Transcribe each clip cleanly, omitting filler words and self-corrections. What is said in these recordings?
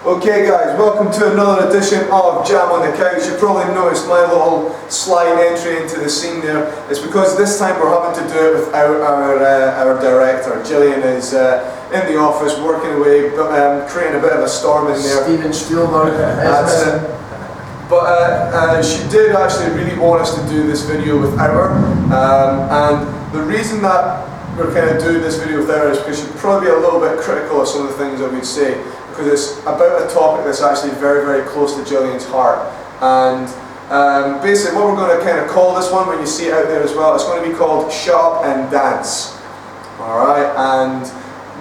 Okay guys, welcome to another edition of Jam on the Couch. You probably noticed my little slight entry into the scene there. It's because this time we're having to do it without our director. Gillian is in the office working away, creating a bit of a storm in there. Steven Spielberg. That's it. But she did actually really want us to do this video without her. And the reason that we're kind of doing this video without her is because she'd probably be a little bit critical of some of the things that we'd say, because it's about a topic that's actually very, very close to Gillian's heart. And basically what we're going to kind of call this one, when you see it out there as well, it's going to be called Shut Up and Dance. Alright, and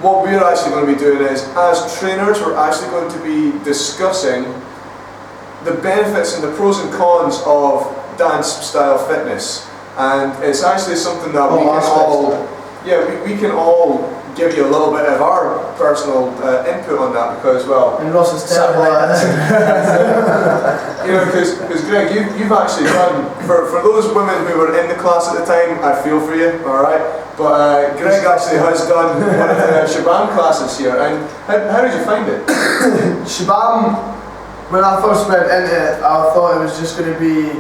what we're actually going to be doing is, as trainers, we're actually going to be discussing the benefits and the pros and cons of dance style fitness. And it's actually something that we can all give you a little bit of our personal input on that, because, well, and Ross is terrible at you know, because Greg, you've actually done, for those women who were in the class at the time, I feel for you, alright, but Greg actually has done one of the Shabam classes here, and how did you find it? Shabam, when I first went into it, I thought it was just going to be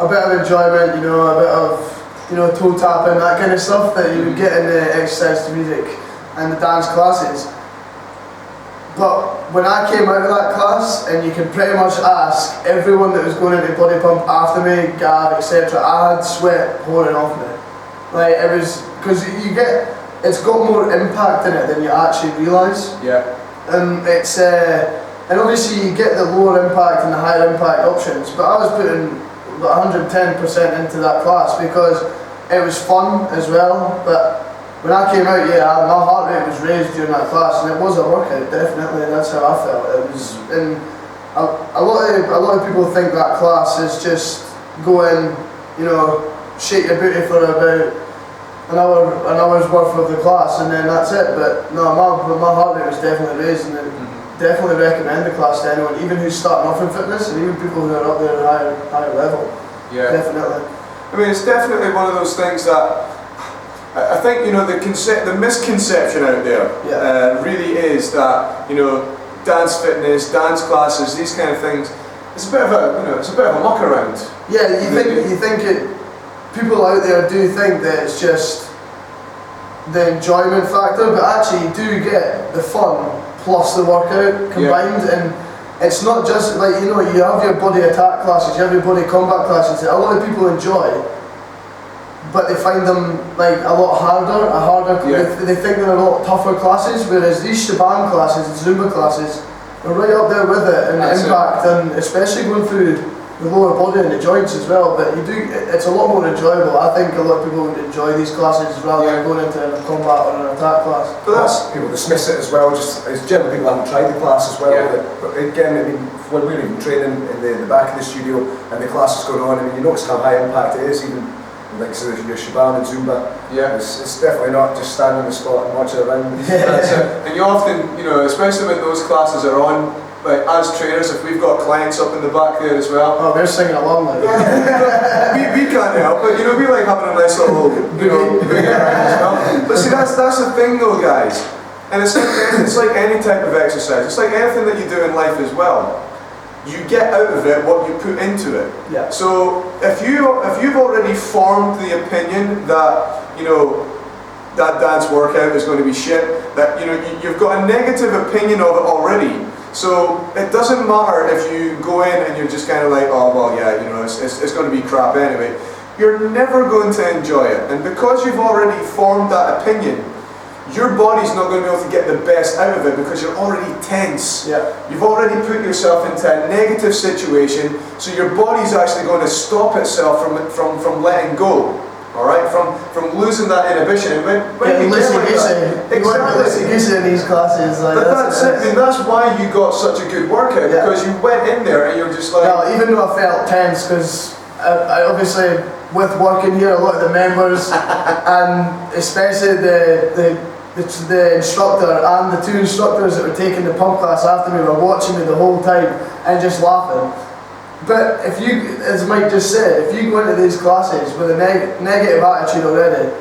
a bit of enjoyment, you know, a bit of, you know, toe tapping, that kind of stuff that you would get in the exercise to music and the dance classes. But when I came out of that class, and you can pretty much ask everyone that was going into Body Pump after me, Gav, etc., I had sweat pouring off me. Like, it was, because it's got more impact in it than you actually realise. Yeah. It's, and obviously you get the lower impact and the higher impact options, but I was putting 110% into that class because it was fun as well. But when I came out, my heart rate was raised during that class, and it was a workout, definitely. That's how I felt. It was, and a lot of people think that class is just go in, you know, shake your booty for about an hour's worth of the class, and then that's it. But no, my heart rate was definitely raised, and definitely recommend the class to anyone, even who's starting off in fitness, and even people who are up there at a higher level. Yeah. Definitely. I mean, it's definitely one of those things that I think, you know, the misconception out there really is that, you know, dance fitness, dance classes, these kind of things, it's a bit of a, you know, it's a bit of a muck around. Yeah, you think it. People out there do think that it's just the enjoyment factor, but actually you do get the fun plus the workout combined, and it's not just like, you know, you have your body attack classes, you have your body combat classes that a lot of people enjoy, but they find them like a lot harder. They think they're a lot tougher classes, whereas these Shabam classes and Zumba classes are right up there with it, and the impact, and especially going through the lower body and the joints as well. But it's a lot more enjoyable. I think a lot of people would enjoy these classes rather than going into a combat or an attack class. But that's, people dismiss it as well, just as generally people haven't tried the class as well. But again, I mean, when we're even training in the back of the studio and the class is going on, I mean, you notice how high impact it is, even like your Shabam and Zumba. Yeah. It's definitely not just stand on the spot and watch it around. And you often, you know, especially when those classes are on, like as trainers, if we've got clients up in the back there as well. Oh, they're singing along like we can't help it, you know, we like having a nice little, you know, big around as well. But see, that's the thing though, guys. And it's like any type of exercise. It's like anything that you do in life as well. You get out of it what you put into it. Yeah. So if you've already formed the opinion that, you know, that dance workout is going to be shit, that, you know, you've got a negative opinion of it already. So it doesn't matter if you go in and you're just kind of like, oh well, yeah, you know, it's going to be crap anyway. You're never going to enjoy it, and because you've already formed that opinion, your body's not going to be able to get the best out of it because you're already tense. Yeah. You've already put yourself into a negative situation, so your body's actually going to stop itself from letting go. Alright, from losing that inhibition. Exactly. In these classes. Like, but that's it. I mean, that's why you got such a good workout, because you went in there and you're just like. Well, even though I felt tense, because I obviously, with working here, a lot of the members, and especially the instructor and the two instructors that were taking the pump class after me were watching me the whole time and just laughing. But if you, as Mike just said, if you go into these classes with a negative attitude already,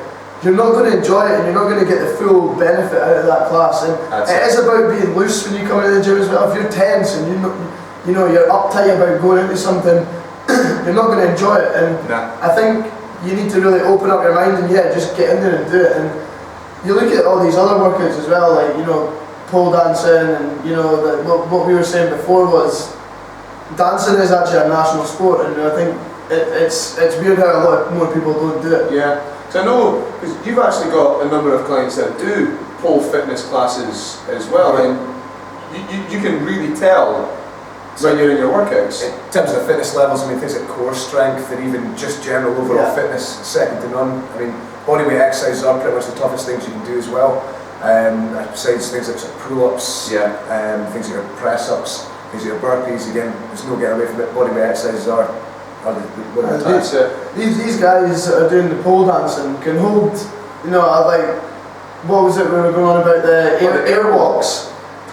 you're not going to enjoy it and you're not going to get the full benefit out of that class. And it is about being loose when you come into the gym as well. If you're tense and you're uptight about going into something, you're not going to enjoy it. And I think you need to really open up your mind and just get in there and do it. And you look at all these other workouts as well, like pole dancing, and what we were saying before was dancing is actually a national sport, and I think it's weird how a lot more people don't do it. Yeah, so I know, because you've actually got a number of clients that do pole fitness classes as well, and you can really tell when you're in your workouts. In terms of the fitness levels, I mean, things like core strength and even just general overall fitness, second to none. I mean, bodyweight exercises are pretty much the toughest things you can do as well. Besides things like pull-ups, things like press-ups, things like burpees, again, there's no getting away from it. Bodyweight exercises are these guys that are doing the pole dancing can hold, like, what was it we were going on about, the air walks,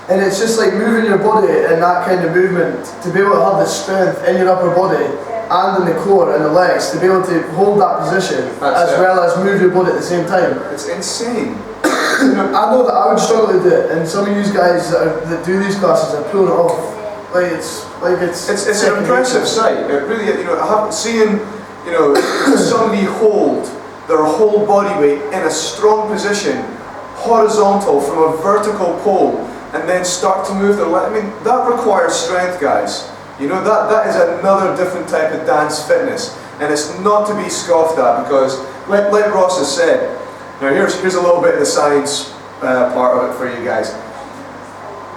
and it's just like moving your body in that kind of movement to be able to have the strength in your upper body and in the core and the legs to be able to hold that position well as move your body at the same time. It's insane. I know that I would struggle to do it, and some of you guys that do these classes are pulling it off. It's an impressive sight. It really, I haven't seen, somebody hold their whole body weight in a strong position, horizontal from a vertical pole, and then start to move their leg. I mean, that requires strength, guys. That is another different type of dance fitness, and it's not to be scoffed at, because, like Ross has said, now here's a little bit of the science part of it for you guys.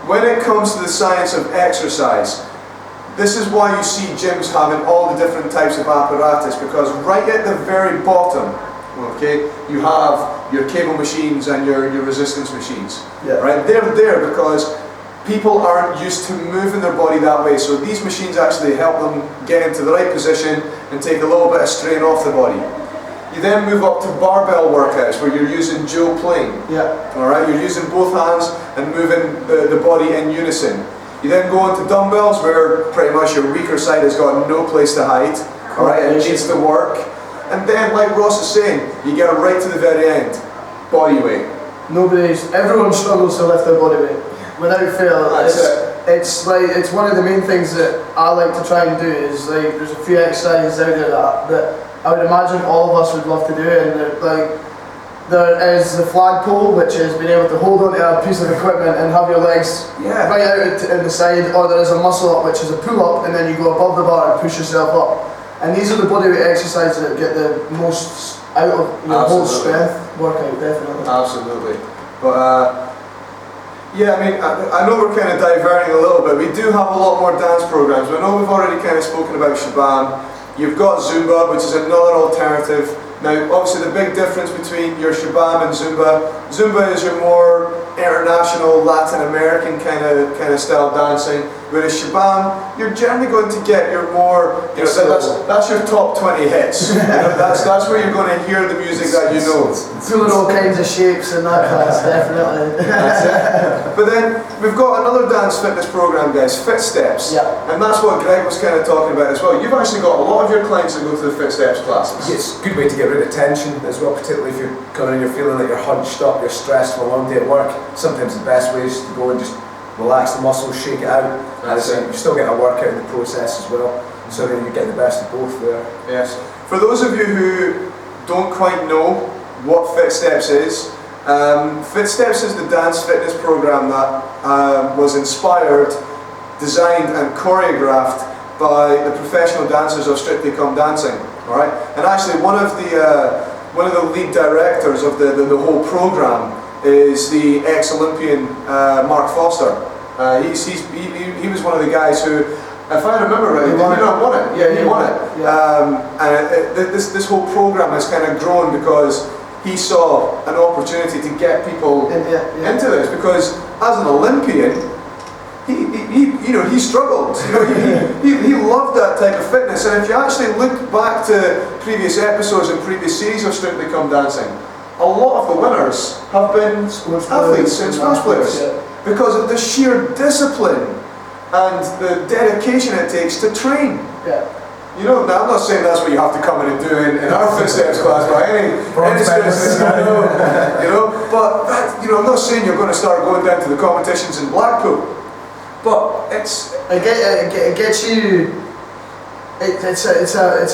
When it comes to the science of exercise, this is why you see gyms having all the different types of apparatus, because right at the very bottom, okay, you have your cable machines and your resistance machines. Right? They're there because people aren't used to moving their body that way, so these machines actually help them get into the right position and take a little bit of strain off the body. You then move up to barbell workouts where you're using dual plane. Alright, you're using both hands and moving the body in unison. You then go into dumbbells where pretty much your weaker side has got no place to hide. Alright, it needs to work. And then, like Ross is saying, you get right to the very end. Body weight. Everyone struggles to lift their body weight. Without fail, it's one of the main things that I like to try and do is, like, there's a few exercises out there that I would imagine all of us would love to do, and there is the flagpole, which is being able to hold onto a piece of equipment and have your legs right out in the side, or there is a muscle up, which is a pull up, and then you go above the bar and push yourself up. And these are the bodyweight exercises that get the most out of your whole strength workout, definitely. Absolutely. But I mean, I know we're kind of diverting a little bit. We do have a lot more dance programs. I know we've already kind of spoken about Shabam. You've got Zumba, which is another alternative. Now, obviously the big difference between your Shabam and Zumba is your more international Latin American kind of style dancing, whereas Shabam, you're generally going to get your more, that's your top 20 hits. That's where you're going to hear the music that you know. Doing all kinds of shapes in that class, definitely. That's it. But then we've got another dance fitness program, guys, Fit Steps. And that's what Greg was kind of talking about as well. You've actually got a lot of your clients that go to the Fit Steps classes. It's a good way to get rid of tension as well, particularly if you're coming in, you're feeling like you're hunched up, you're stressed from a long day at work. Sometimes the best way is to go and just relax the muscles, shake it out. You're still getting a workout in the process as well, so then you get the best of both there. Yes. For those of you who don't quite know what Fit Steps is, Fit Steps is the dance fitness program that was inspired, designed and choreographed by the professional dancers of Strictly Come Dancing. All right, and actually one of the lead directors of the whole program is the ex-Olympian Mark Foster. He was one of the guys who, if I remember right, he won it. Yeah, he won it. And this whole program has kind of grown because he saw an opportunity to get people into this, because as an Olympian, he struggled. He loved that type of fitness. And if you actually look back to previous episodes and previous series of Strictly Come Dancing, a lot of the winners have been athletes and sports players because of the sheer discipline and the dedication it takes to train. You know, now I'm not saying that's what you have to come in and do in our footsteps class by any stretch, you know. But that, you know, I'm not saying you're going to start going down to the competitions in Blackpool, but it gets you. It's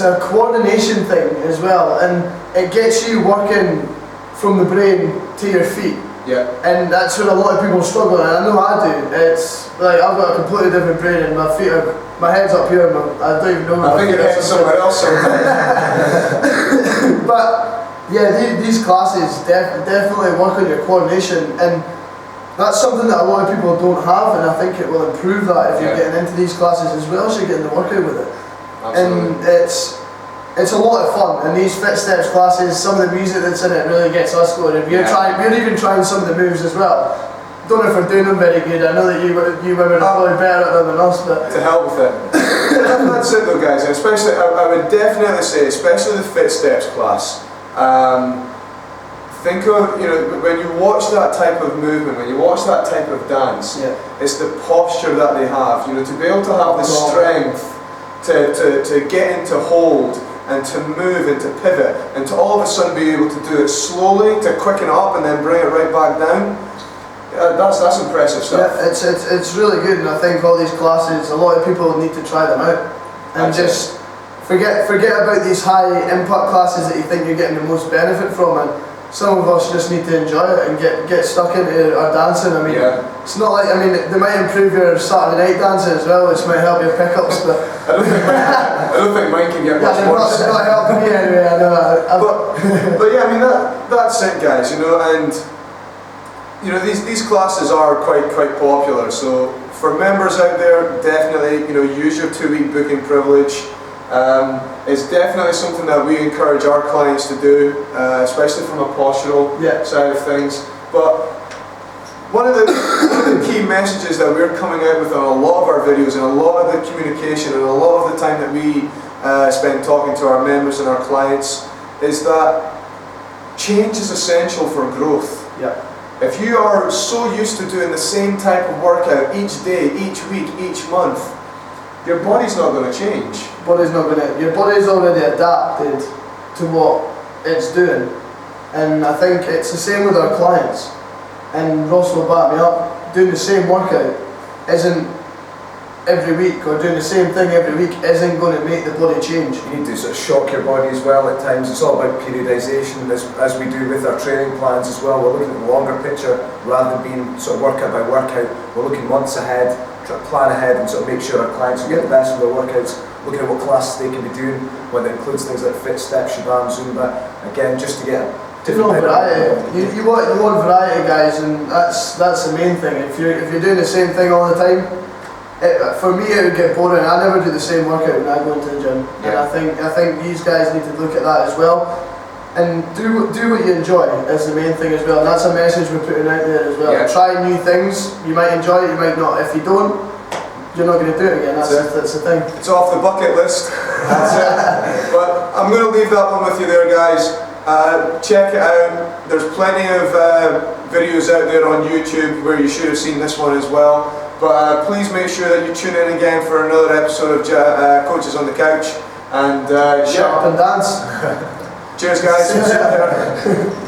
a coordination thing as well, and it gets you working from the brain to your feet. Yeah. And that's where a lot of people struggle, and I know I do. It's like I've got a completely different brain, and my head's up here, and I don't even know. I think your head's somewhere else sometimes. But yeah, these classes definitely work on your coordination, and that's something that a lot of people don't have, and I think it will improve that if you're getting into these classes as well as you're getting the workout with it. Absolutely. And it's a lot of fun, and these Fit Steps classes, some of the music that's in it really gets us going. If we're even trying some of the moves as well. Don't know if we're doing them very good. I know that you women are probably better at them than us, but to help with it. That's it though, guys. And especially, I would definitely say, especially the Fit Steps class. Think of, you know, when you watch that type of movement, when you watch that type of dance, it's the posture that they have. You know, to be able to have the strength to get into hold, and to move and to pivot, and to all of a sudden be able to do it slowly, to quicken it up and then bring it right back down. That's impressive stuff. Yeah, it's really good, and I think all these classes, a lot of people need to try them out, and just forget about these high impact classes that you think you're getting the most benefit from. And some of us just need to enjoy it and get stuck into our dancing. I mean, it's not like, they might improve your Saturday night dancing as well, which might help your pickups, but I don't think mine can get much worse. It's not helping me anyway, I know. But yeah, I mean, that's it, guys, you know, and you know, these classes are quite popular, so for members out there, definitely, you know, use your 2-week booking privilege. It's definitely something that we encourage our clients to do, especially from a postural side of things. But one of the key messages that we're coming out with on a lot of our videos, and a lot of the communication, and a lot of the time that we spend talking to our members and our clients, is that change is essential for growth. If you are so used to doing the same type of workout each day, each week, each month, your body's not going to change. Your body's already adapted to what it's doing, and I think it's the same with our clients. And Ross will back me up. Doing the same workout isn't every week, or doing the same thing every week isn't going to make the body change. You need to sort of shock your body as well at times. It's all about periodisation, as we do with our training plans as well. We're looking at the longer picture rather than being sort of workout by workout. We're looking months ahead, try to plan ahead and sort of make sure our clients will get the best from their workouts, looking at what classes they can be doing, whether it includes things like Fit Steps, Shibam, Zumba, again, just to get different variety. You want variety, guys, and that's the main thing. If you're doing the same thing all the time, for me it would get boring. I never do the same workout when I go into the gym, and I think these guys need to look at that as well, and do what you enjoy is the main thing as well. And that's a message we're putting out there as well. Try new things. You might enjoy it, you might not. If you don't, you're not going to do it again. That's the thing. It's off the bucket list. That's it. But I'm going to leave that one with you there, guys. Check it out. There's plenty of videos out there on YouTube where you should have seen this one as well. But please make sure that you tune in again for another episode of Coaches on the Couch. And shut up and dance. Cheers, guys.